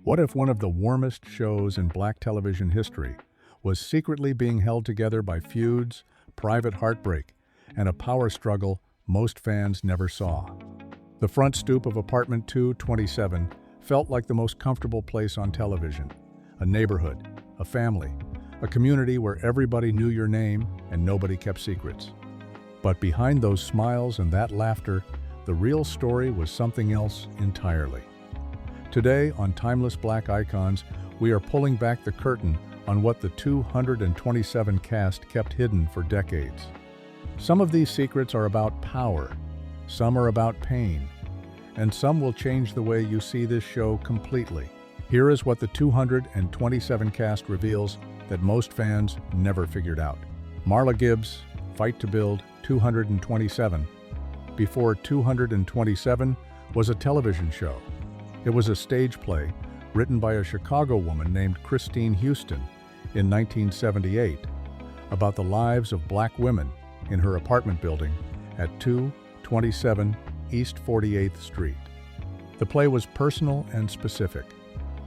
What if one of the warmest shows in Black television history was secretly being held together by feuds, private heartbreak, and a power struggle most fans never saw? The front stoop of apartment 227 felt like the most comfortable place on television. A neighborhood, a family, a community where everybody knew your name and nobody kept secrets. But behind those smiles and that laughter, the real story was something else entirely. Today, on Timeless Black Icons, we are pulling back the curtain on what the 227 cast kept hidden for decades. Some of these secrets are about power, some are about pain, and some will change the way you see this show completely. Here is what the 227 cast reveals that most fans never figured out. Marla Gibbs, Fight to Build 227. Before 227 was a television show. It was a stage play written by a Chicago woman named Christine Houston in 1978 about the lives of Black women in her apartment building at 227 East 48th Street. The play was personal and specific,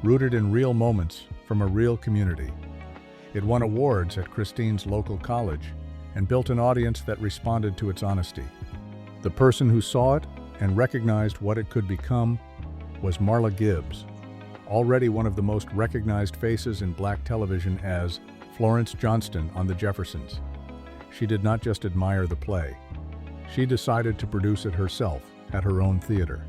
rooted in real moments from a real community. It won awards at Christine's local college and built an audience that responded to its honesty. The person who saw it and recognized what it could become was Marla Gibbs, already one of the most recognized faces in Black television as Florence Johnston on The Jeffersons. She did not just admire the play. She decided to produce it herself at her own theater.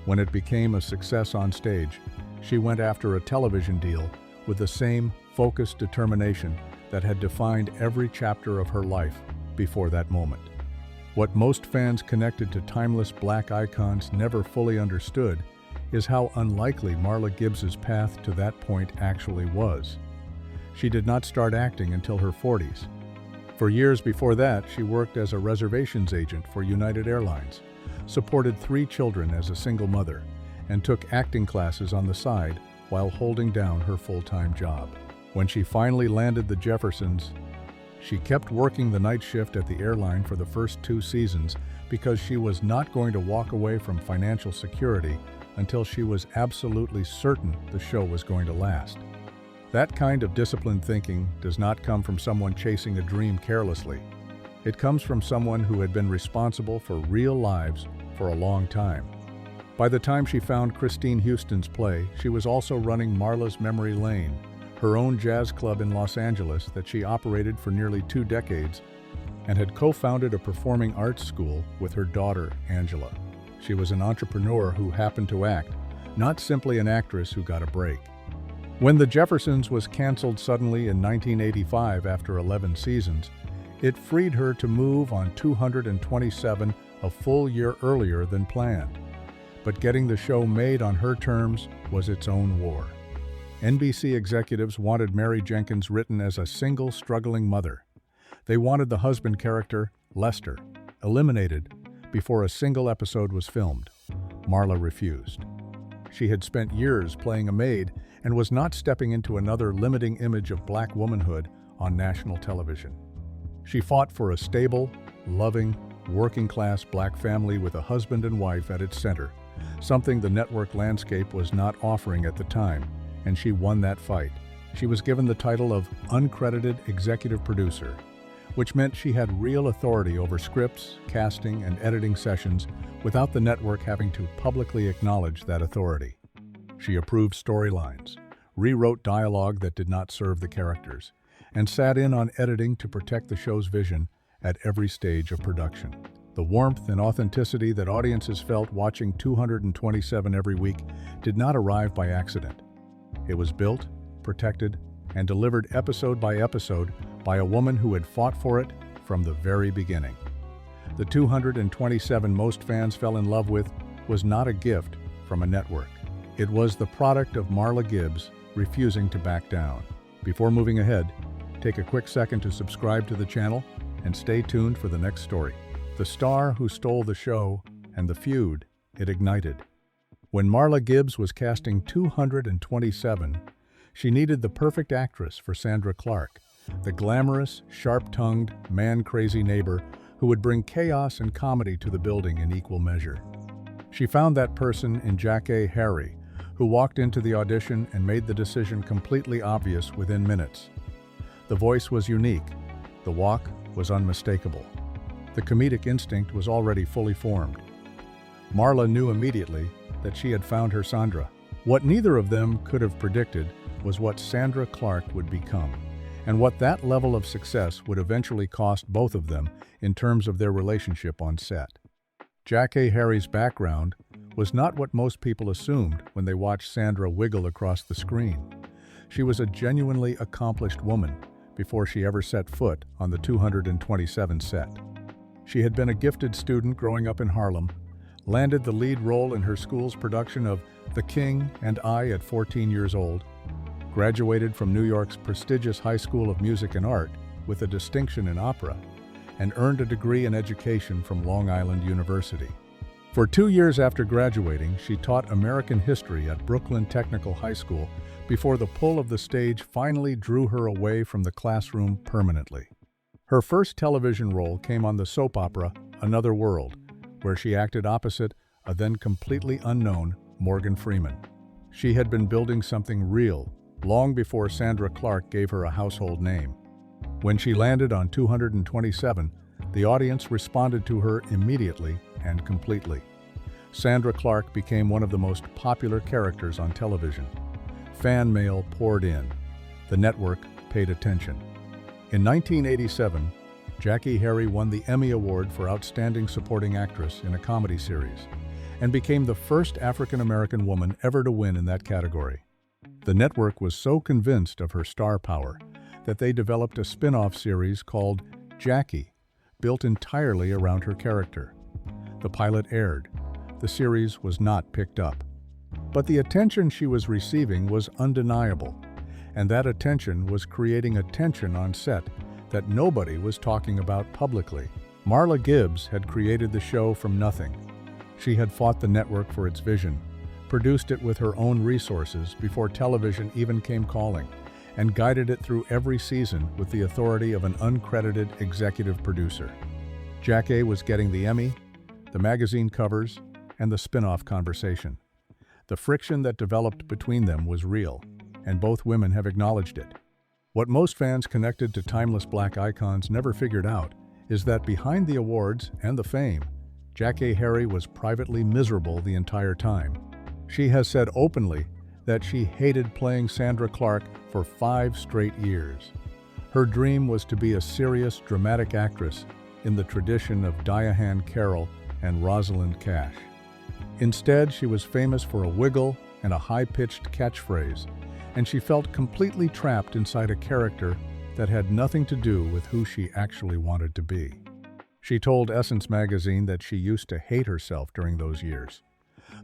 When it became a success on stage, she went after a television deal with the same focused determination that had defined every chapter of her life before that moment. What most fans connected to Timeless Black Icons never fully understood is how unlikely Marla Gibbs's path to that point actually was. She did not start acting until her 40s. For years before that, she worked as a reservations agent for United Airlines, supported 3 children as a single mother, and took acting classes on the side while holding down her full-time job. When she finally landed The Jeffersons, she kept working the night shift at the airline for the first 2 seasons because she was not going to walk away from financial security until she was absolutely certain the show was going to last. That kind of disciplined thinking does not come from someone chasing a dream carelessly. It comes from someone who had been responsible for real lives for a long time. By the time she found Christine Houston's play, she was also running Marla's Memory Lane, her own jazz club in Los Angeles that she operated for nearly 2 decades, and had co-founded a performing arts school with her daughter, Angela. She was an entrepreneur who happened to act, not simply an actress who got a break. When The Jeffersons was canceled suddenly in 1985 after 11 seasons, it freed her to move on 227 a full year earlier than planned. But getting the show made on her terms was its own war. NBC executives wanted Mary Jenkins written as a single struggling mother. They wanted the husband character, Lester, eliminated before a single episode was filmed. Marla refused. She had spent years playing a maid and was not stepping into another limiting image of Black womanhood on national television. She fought for a stable, loving, working-class Black family with a husband and wife at its center, something the network landscape was not offering at the time, and she won that fight. She was given the title of uncredited executive producer, which meant she had real authority over scripts, casting, and editing sessions without the network having to publicly acknowledge that authority. She approved storylines, rewrote dialogue that did not serve the characters, and sat in on editing to protect the show's vision at every stage of production. The warmth and authenticity that audiences felt watching 227 every week did not arrive by accident. It was built, protected, and delivered episode by episode by a woman who had fought for it from the very beginning. The 227 most fans fell in love with was not a gift from a network. It was the product of Marla Gibbs refusing to back down. Before moving ahead, take a quick second to subscribe to the channel and stay tuned for the next story. The star who stole the show and the feud it ignited. When Marla Gibbs was casting 227, she needed the perfect actress for Sandra Clark, the glamorous, sharp-tongued, man-crazy neighbor who would bring chaos and comedy to the building in equal measure. She found that person in Jackée Harry, who walked into the audition and made the decision completely obvious within minutes. The voice was unique. The walk was unmistakable. The comedic instinct was already fully formed. Marla knew immediately that she had found her Sandra. What neither of them could have predicted was what Sandra Clark would become, and what that level of success would eventually cost both of them in terms of their relationship on set. Jackée Harry's background was not what most people assumed when they watched Sandra wiggle across the screen. She was a genuinely accomplished woman before she ever set foot on the 227 set. She had been a gifted student growing up in Harlem, landed the lead role in her school's production of The King and I at 14 years old, graduated from New York's prestigious High School of Music and Art with a distinction in opera, and earned a degree in education from Long Island University. For 2 years after graduating, she taught American history at Brooklyn Technical High School before the pull of the stage finally drew her away from the classroom permanently. Her first television role came on the soap opera Another World, where she acted opposite a then completely unknown Morgan Freeman. She had been building something real long before Sandra Clark gave her a household name. When she landed on 227, the audience responded to her immediately and completely. Sandra Clark became one of the most popular characters on television. Fan mail poured in. The network paid attention. In 1987, Jackée Harry won the Emmy Award for Outstanding Supporting Actress in a Comedy Series and became the first African-American woman ever to win in that category. The network was so convinced of her star power that they developed a spin-off series called Jackie, built entirely around her character. The pilot aired. The series was not picked up. But the attention she was receiving was undeniable, and that attention was creating a tension on set that nobody was talking about publicly. Marla Gibbs had created the show from nothing. She had fought the network for its vision, produced it with her own resources before television even came calling, and guided it through every season with the authority of an uncredited executive producer. Jackée was getting the Emmy, the magazine covers, and the spin-off conversation. The friction that developed between them was real, and both women have acknowledged it. What most fans connected to timeless black icons never figured out is that behind the awards and the fame, Jackée Harry was privately miserable the entire time. She has said openly that she hated playing Sandra Clark for 5 straight years. Her dream was to be a serious, dramatic actress in the tradition of Diane Carroll and Rosalind Cash. Instead, she was famous for a wiggle and a high-pitched catchphrase, and she felt completely trapped inside a character that had nothing to do with who she actually wanted to be. She told Essence magazine that she used to hate herself during those years.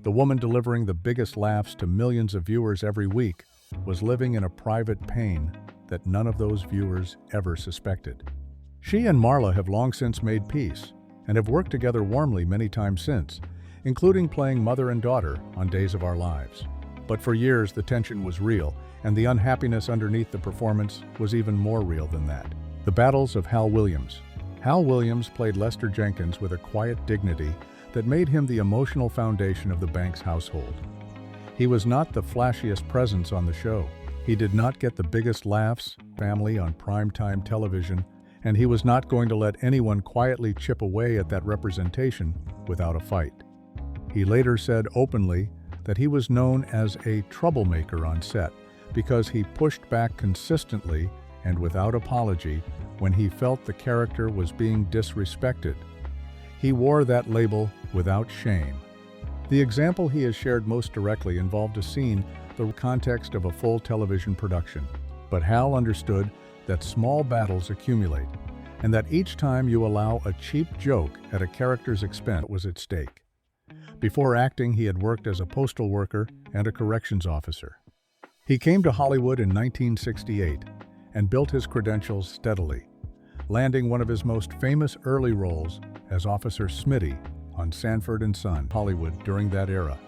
The woman delivering the biggest laughs to millions of viewers every week was living in a private pain that none of those viewers ever suspected. She and Marla have long since made peace and have worked together warmly many times since, including playing mother and daughter on Days of Our Lives. But for years, the tension was real, and the unhappiness underneath the performance was even more real than that. The battles of Hal Williams. Hal Williams played Lester Jenkins with a quiet dignity that made him the emotional foundation of the Banks household. He was not the flashiest presence on the show. He did not get the biggest laughs, family on primetime television, and he was not going to let anyone quietly chip away at that representation without a fight. He later said openly that he was known as a troublemaker on set because he pushed back consistently and without apology when he felt the character was being disrespected. He wore that label without shame. The example he has shared most directly involved a scene in the context of a full television production. But Hal understood that small battles accumulate, and that each time you allow a cheap joke at a character's expense was at stake. Before acting, he had worked as a postal worker and a corrections officer. He came to Hollywood in 1968 and built his credentials steadily, landing one of his most famous early roles as Officer Smitty on Sanford and Son Hollywood during that era.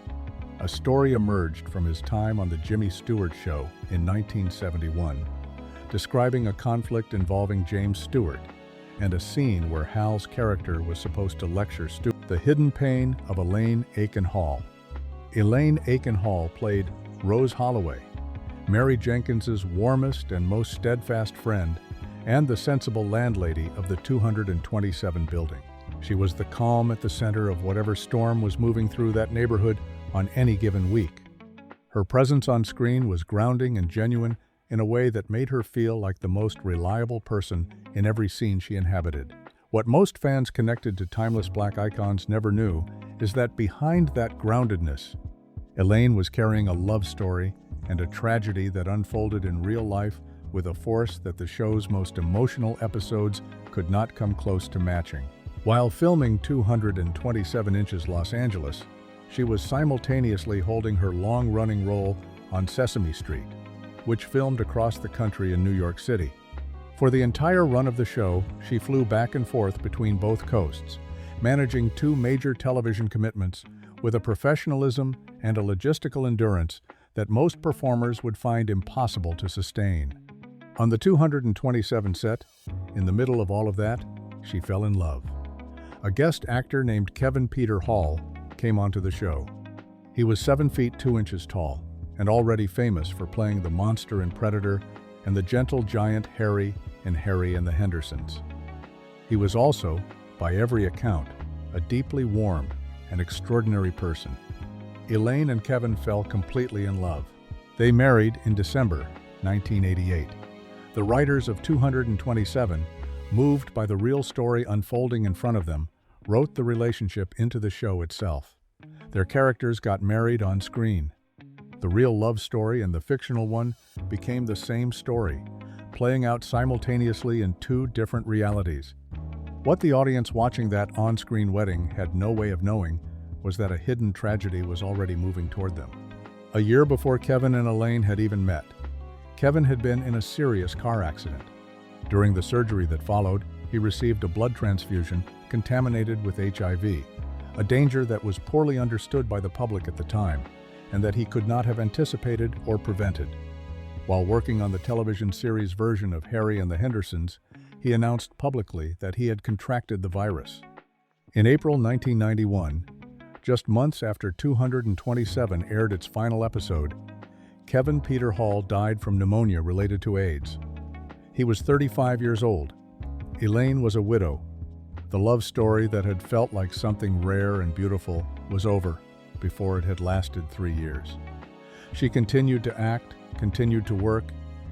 A story emerged from his time on The Jimmy Stewart Show in 1971, describing a conflict involving James Stewart and a scene where Hal's character was supposed to lecture Stewart the hidden pain of Elaine Aiken Hall. Elaine Aiken Hall played Rose Holloway, Mary Jenkins's warmest and most steadfast friend, and the sensible landlady of the 227 building. She was the calm at the center of whatever storm was moving through that neighborhood on any given week. Her presence on screen was grounding and genuine in a way that made her feel like the most reliable person in every scene she inhabited. What most fans connected to timeless black icons never knew is that behind that groundedness, Elaine was carrying a love story and a tragedy that unfolded in real life with a force that the show's most emotional episodes could not come close to matching. While filming 227 Inches Los Angeles, she was simultaneously holding her long-running role on Sesame Street, which filmed across the country in New York City. For the entire run of the show, she flew back and forth between both coasts, managing two major television commitments with a professionalism and a logistical endurance that most performers would find impossible to sustain. On the 227 set, in the middle of all of that, she fell in love. A guest actor named Kevin Peter Hall came onto the show. He was 7 feet 2 inches tall and already famous for playing the monster in Predator and the gentle giant Harry in Harry and the Hendersons. He was also, by every account, a deeply warm and extraordinary person. Elaine and Kevin fell completely in love. They married in December 1988. The writers of 227, moved by the real story unfolding in front of them, wrote the relationship into the show itself. Their characters got married on screen. The real love story and the fictional one became the same story, playing out simultaneously in two different realities. What the audience watching that on-screen wedding had no way of knowing was that a hidden tragedy was already moving toward them. A year before Kevin and Elaine had even met, Kevin had been in a serious car accident. During the surgery that followed, he received a blood transfusion contaminated with HIV, a danger that was poorly understood by the public at the time, and that he could not have anticipated or prevented. While working on the television series version of Harry and the Hendersons, he announced publicly that he had contracted the virus. In April 1991, just months after 227 aired its final episode, Kevin Peter Hall died from pneumonia related to AIDS. He was 35 years old. Elaine was a widow. The love story that had felt like something rare and beautiful was over before it had lasted 3 years. She continued to act, continued to work,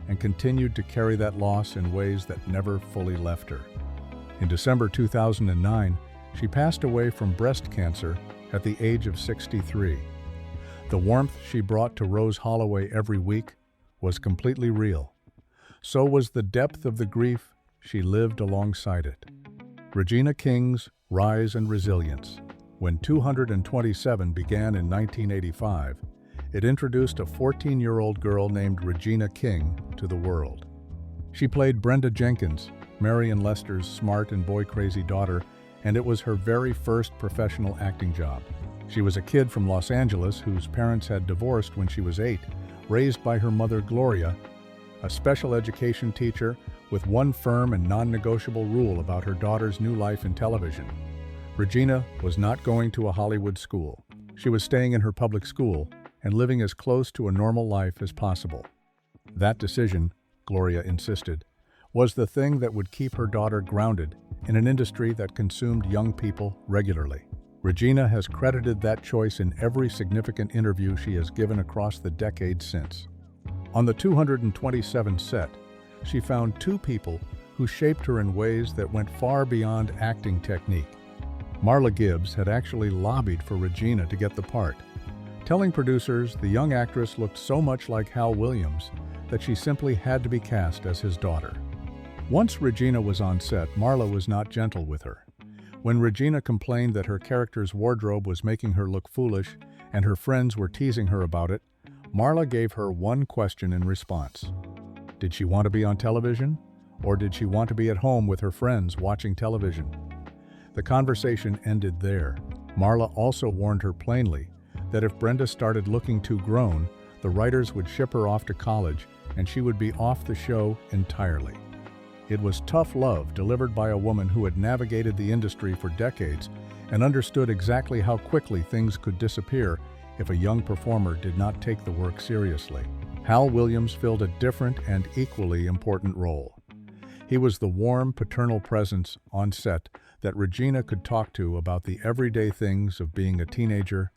and continued to carry that loss in ways that never fully left her. In December 2009, she passed away from breast cancer at the age of 63. The warmth she brought to Rose Holloway every week was completely real. So was the depth of the grief she lived alongside it. Regina King's rise and resilience. When 227 began in 1985, it introduced a 14-year-old girl named Regina King to the world. She played Brenda Jenkins, Mary and Lester's smart and boy-crazy daughter, and it was her very first professional acting job. She was a kid from Los Angeles whose parents had divorced when she was 8, raised by her mother Gloria, a special education teacher with one firm and non-negotiable rule about her daughter's new life in television. Regina was not going to a Hollywood school. She was staying in her public school and living as close to a normal life as possible. That decision, Gloria insisted, was the thing that would keep her daughter grounded in an industry that consumed young people regularly. Regina has credited that choice in every significant interview she has given across the decades since. On the 227 set, she found two people who shaped her in ways that went far beyond acting technique. Marla Gibbs had actually lobbied for Regina to get the part, telling producers the young actress looked so much like Hal Williams that she simply had to be cast as his daughter. Once Regina was on set, Marla was not gentle with her. When Regina complained that her character's wardrobe was making her look foolish and her friends were teasing her about it, Marla gave her one question in response. Did she want to be on television, or did she want to be at home with her friends watching television? The conversation ended there. Marla also warned her plainly that if Brenda started looking too grown, the writers would ship her off to college and she would be off the show entirely. It was tough love delivered by a woman who had navigated the industry for decades and understood exactly how quickly things could disappear if a young performer did not take the work seriously. Hal Williams filled a different and equally important role. He was the warm, paternal presence on set that Regina could talk to about the everyday things of being a teenager,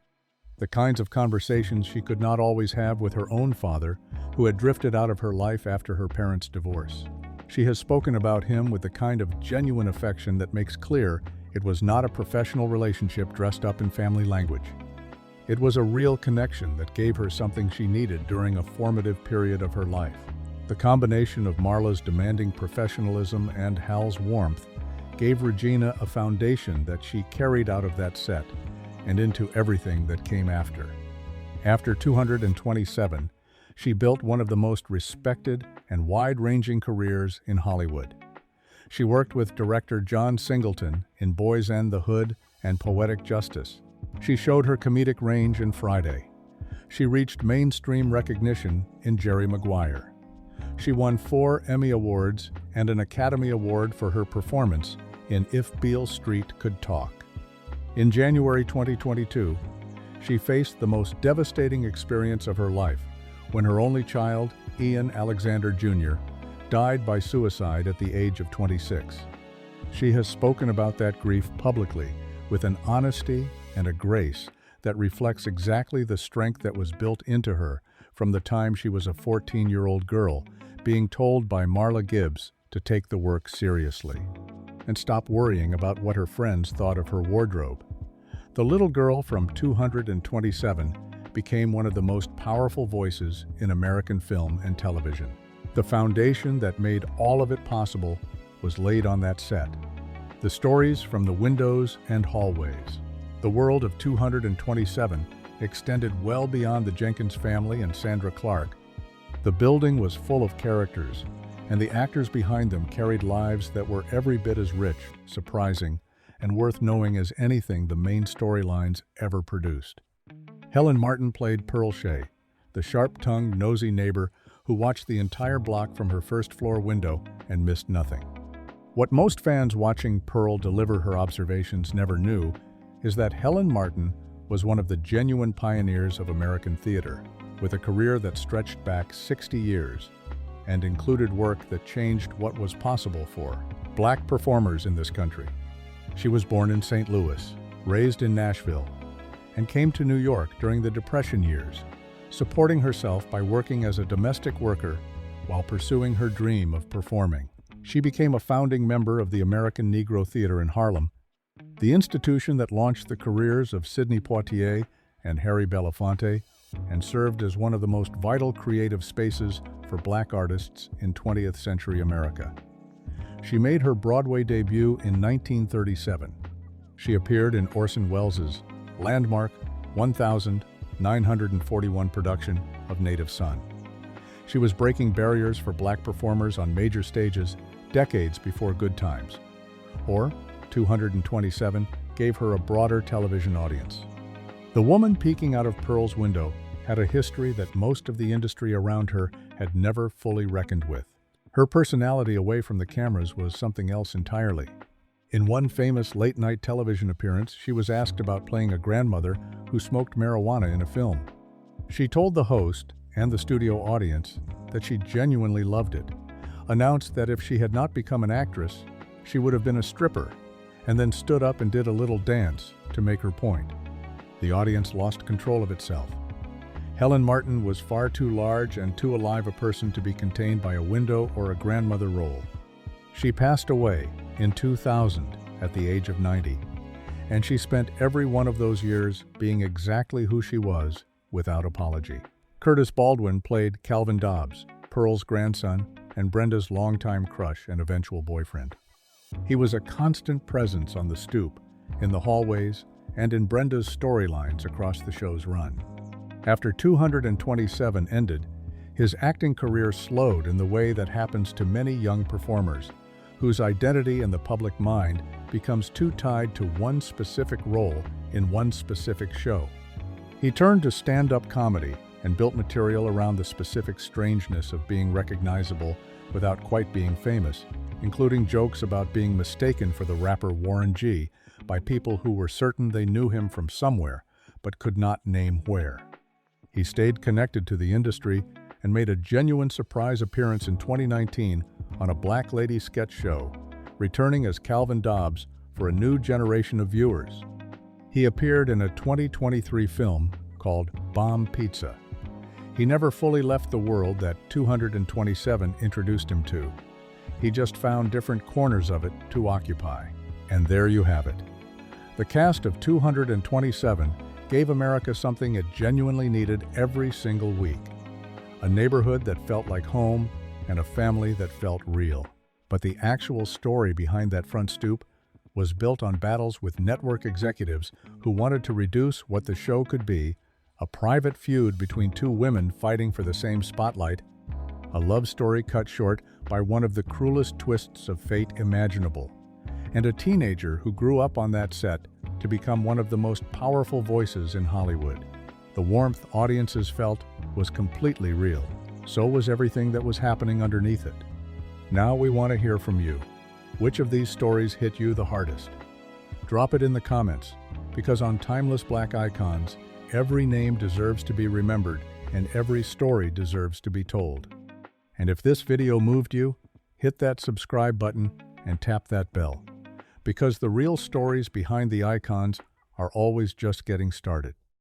the kinds of conversations she could not always have with her own father, who had drifted out of her life after her parents' divorce. She has spoken about him with the kind of genuine affection that makes clear it was not a professional relationship dressed up in family language. It was a real connection that gave her something she needed during a formative period of her life. The combination of Marla's demanding professionalism and Hal's warmth gave Regina a foundation that she carried out of that set and into everything that came after. After 227, she built one of the most respected and wide-ranging careers in Hollywood. She worked with director John Singleton in Boys and the Hood and Poetic Justice. She showed her comedic range in Friday. She reached mainstream recognition in Jerry Maguire. She won 4 Emmy Awards and an Academy Award for her performance in If Beale Street Could Talk. In January 2022, she faced the most devastating experience of her life when her only child, Ian Alexander Jr., died by suicide at the age of 26. She has spoken about that grief publicly with an honesty and a grace that reflects exactly the strength that was built into her from the time she was a 14-year-old girl being told by Marla Gibbs to take the work seriously and stop worrying about what her friends thought of her wardrobe. The little girl from 227 became one of the most powerful voices in American film and television. The foundation that made all of it possible was laid on that set. The stories from the windows and hallways. The world of 227 extended well beyond the Jenkins family and Sandra Clark. The building was full of characters, and the actors behind them carried lives that were every bit as rich, surprising, and worth knowing as anything the main storylines ever produced. Helen Martin played Pearl Shea, the sharp-tongued, nosy neighbor who watched the entire block from her first-floor window and missed nothing. What most fans watching Pearl deliver her observations never knew is that Helen Martin was one of the genuine pioneers of American theater, with a career that stretched back 60 years and included work that changed what was possible for Black performers in this country. She was born in St. Louis, raised in Nashville, and came to New York during the Depression years, supporting herself by working as a domestic worker while pursuing her dream of performing. She became a founding member of the American Negro Theater in Harlem, the institution that launched the careers of Sidney Poitier and Harry Belafonte, and served as one of the most vital creative spaces for Black artists in 20th century America. She made her Broadway debut in 1937. She appeared in Orson Welles' landmark 1941 production of Native Son. She was breaking barriers for Black performers on major stages decades before Good Times. Or 227 gave her a broader television audience. The woman peeking out of Pearl's window had a history that most of the industry around her had never fully reckoned with. Her personality away from the cameras was something else entirely. In one famous late-night television appearance, she was asked about playing a grandmother who smoked marijuana in a film. She told the host and the studio audience that she genuinely loved it, announced that if she had not become an actress, she would have been a stripper, and then stood up and did a little dance to make her point. The audience lost control of itself. Helen Martin was far too large and too alive a person to be contained by a window or a grandmother role. She passed away in 2000 at the age of 90, and she spent every one of those years being exactly who she was without apology. Curtis Baldwin played Calvin Dobbs, Pearl's grandson and Brenda's longtime crush and eventual boyfriend. He was a constant presence on the stoop, in the hallways, and in Brenda's storylines across the show's run. After 227 ended, his acting career slowed in the way that happens to many young performers, whose identity in the public mind becomes too tied to one specific role in one specific show. He turned to stand-up comedy and built material around the specific strangeness of being recognizable without quite being famous, including jokes about being mistaken for the rapper Warren G by people who were certain they knew him from somewhere, but could not name where. He stayed connected to the industry and made a genuine surprise appearance in 2019 on a Black Lady sketch show, returning as Calvin Dobbs for a new generation of viewers. He appeared in a 2023 film called Bomb Pizza. He never fully left the world that 227 introduced him to. He just found different corners of it to occupy. And there you have it. The cast of 227 gave America something it genuinely needed every single week. A neighborhood that felt like home and a family that felt real. But the actual story behind that front stoop was built on battles with network executives who wanted to reduce what the show could be, a private feud between two women fighting for the same spotlight, a love story cut short by one of the cruelest twists of fate imaginable, and a teenager who grew up on that set to become one of the most powerful voices in Hollywood. The warmth audiences felt was completely real. So was everything that was happening underneath it. Now we want to hear from you. Which of these stories hit you the hardest? Drop it in the comments, because on Timeless Black Icons, every name deserves to be remembered and every story deserves to be told. And if this video moved you, hit that subscribe button and tap that bell, because the real stories behind the icons are always just getting started.